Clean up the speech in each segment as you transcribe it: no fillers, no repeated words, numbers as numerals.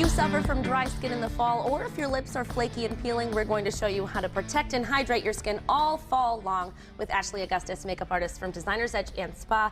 you suffer from dry skin in the fall, or if your lips are flaky and peeling, we're going to show you how to protect and hydrate your skin all fall long with Ashley Augustus, makeup artist from Designer's Edge and Spa.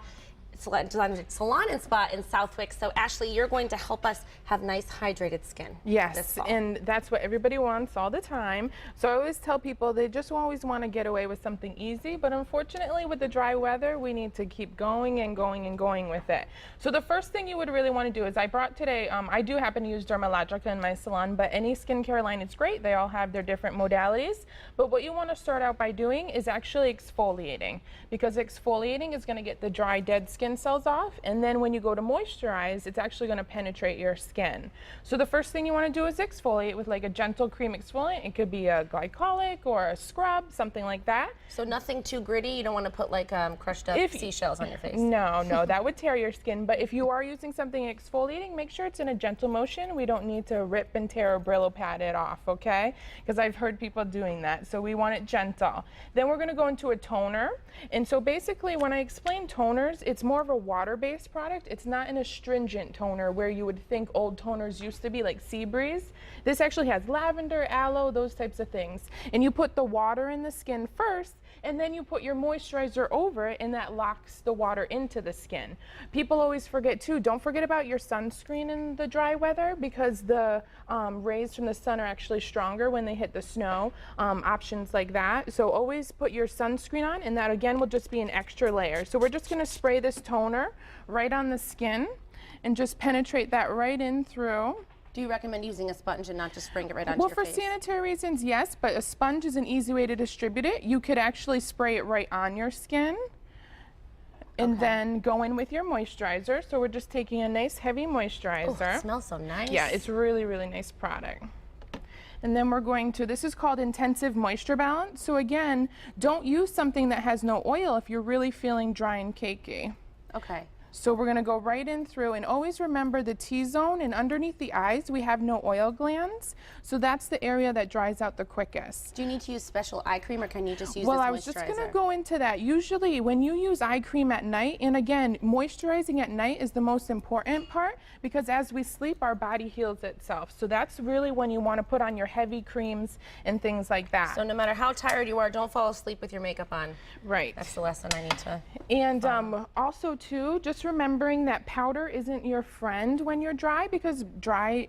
Salon and Spa in Southwick. So Ashley, you're going to help us have nice hydrated skin. Yes, and that's what everybody wants all the time. So I always tell people they just always want to get away with something easy, but unfortunately with the dry weather, we need to keep going and going and going with it. So the first thing you would really want to do is I brought today, I do happen to use Dermalogica in my salon, but any skincare line is great. They all have their different modalities. But what you want to start out by doing is actually exfoliating, because exfoliating is going to get the dry, dead skin cells off, and then when you go to moisturize, it's actually going to penetrate your skin. So the first thing you want to do is exfoliate with like a gentle cream exfoliant. It could be a glycolic or a scrub, something like that. So nothing too gritty. You don't want to put like crushed up seashells on your face. No, that would tear your skin. But if you are using something exfoliating, make sure it's in a gentle motion. We don't need to rip and tear or Brillo pad it off, okay? Because I've heard people doing that. So we want it gentle. Then we're going to go into a toner. And so basically when I explain toners, it's more of a water-based product. It's not an astringent toner where you would think old toners used to be, like Sea Breeze. This actually has lavender, aloe, those types of things. And you put the water in the skin first, and then you put your moisturizer over it, and that locks the water into the skin. People always forget too, don't forget about your sunscreen in the dry weather, because the rays from the sun are actually stronger when they hit the snow, options like that. So always put your sunscreen on, and that again will just be an extra layer. So we're just going to spray this toner right on the skin and just penetrate that right in through. Do you recommend using a sponge and not just spraying it right onto your face? Well, for sanitary reasons, yes, but a sponge is an easy way to distribute it. You could actually spray it right on your skin and then go in with your moisturizer. So we're just taking a nice heavy moisturizer. Oh, it smells so nice. Yeah, it's really, really nice product. And then we're going to, this is called Intensive Moisture Balance. So again, don't use something that has no oil if you're really feeling dry and cakey. Okay. So we're going to go right in through, and always remember the T-zone and underneath the eyes we have no oil glands, so that's the area that dries out the quickest. Do you need to use special eye cream, or can you just use Well, this I was just moisturizer? going to go into that. Usually when you use eye cream at night, and again, moisturizing at night is the most important part, because as we sleep our body heals itself. So that's really when you want to put on your heavy creams and things like that. So no matter how tired you are, don't fall asleep with your makeup on. Right. That's the lesson I need to And also too, just remembering that powder isn't your friend when you're dry, because dry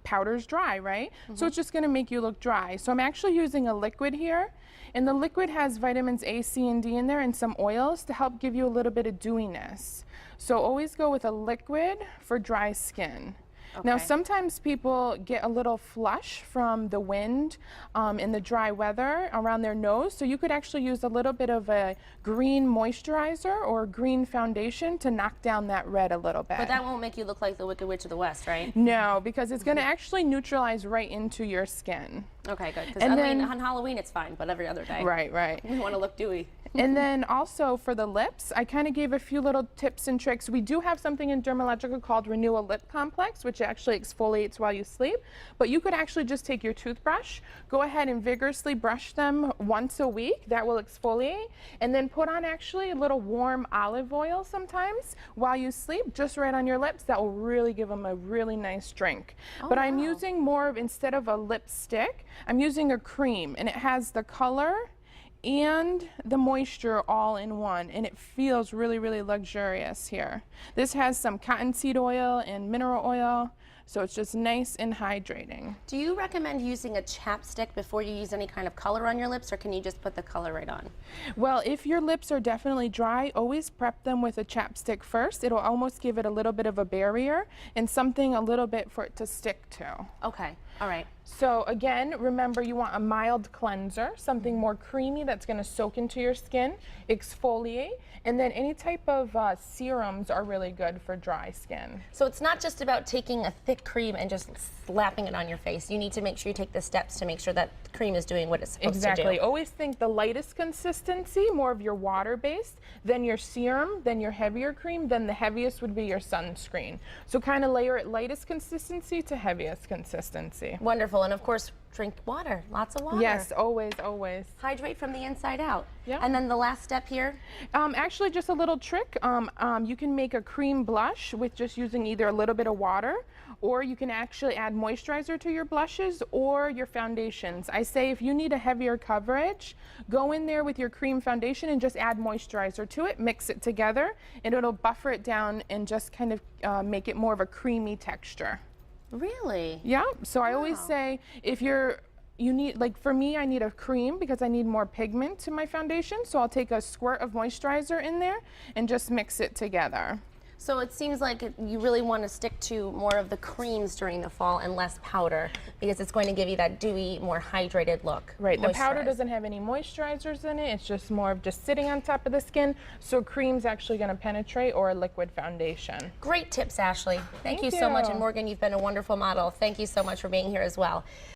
powder's dry, right? So it's just going to make you look dry. So I'm actually using a liquid here, and the liquid has vitamins A, C, and D in there, and some oils to help give you a little bit of dewiness. So always go with a liquid for dry skin. Okay. Now sometimes people get a little flush from the wind in the dry weather around their nose, so you could actually use a little bit of a green moisturizer or green foundation to knock down that red a little bit. But that won't make you look like the Wicked Witch of the West, right? No, because it's going to actually neutralize right into your skin. Okay, good. Because I mean, on Halloween it's fine, but every other day. Right. We want to look dewy. And then also for the lips, I kind of gave a few little tips and tricks. We do have something in Dermalogica called Renewal Lip Complex, which actually exfoliates while you sleep. But you could actually just take your toothbrush, go ahead and vigorously brush them once a week. That will exfoliate. And then put on actually a little warm olive oil sometimes while you sleep, just right on your lips. That will really give them a really nice drink. But I'm using more of, instead of a lipstick, I'm using a cream, and it has the color and the moisture all in one, and it feels really, really luxurious here. This has some cottonseed oil and mineral oil, so it's just nice and hydrating. Do you recommend using a chapstick before you use any kind of color on your lips, or can you just put the color right on? Well, if your lips are definitely dry, always prep them with a chapstick first. It'll almost give it a little bit of a barrier and something a little bit for it to stick to. Okay, all right. So again, remember you want a mild cleanser, something more creamy that's going to soak into your skin, exfoliate, and then any type of serums are really good for dry skin. So it's not just about taking a thick cream and just slapping it on your face. You need to make sure you take the steps to make sure that the cream is doing what it's supposed to do. Exactly. Always think the lightest consistency, more of your water-based, then your serum, then your heavier cream, then the heaviest would be your sunscreen. So kind of layer it lightest consistency to heaviest consistency. Wonderful. And of course, drink water, lots of water. Yes, always, always. Hydrate from the inside out. Yeah. And then the last step here. Actually, just a little trick. You can make a cream blush with just using either a little bit of water, or you can actually add moisturizer to your blushes or your foundations. I say if you need a heavier coverage, go in there with your cream foundation and just add moisturizer to it, mix it together, and it'll buffer it down and just kind of make it more of a creamy texture. Really? Yeah, so I always Wow. say if you need, like for me, I need a cream because I need more pigment to my foundation. So I'll take a squirt of moisturizer in there and just mix it together. So it seems like you really want to stick to more of the creams during the fall and less powder because it's going to give you that dewy, more hydrated look. Right, the powder Moisturized. doesn't have any moisturizers in it. It's just more of just sitting on top of the skin. So cream's actually going to penetrate, or a liquid foundation. Great tips, Ashley. Thank Thank you so much. you. And Morgan, you've been a wonderful model. Thank you so much for being here as well.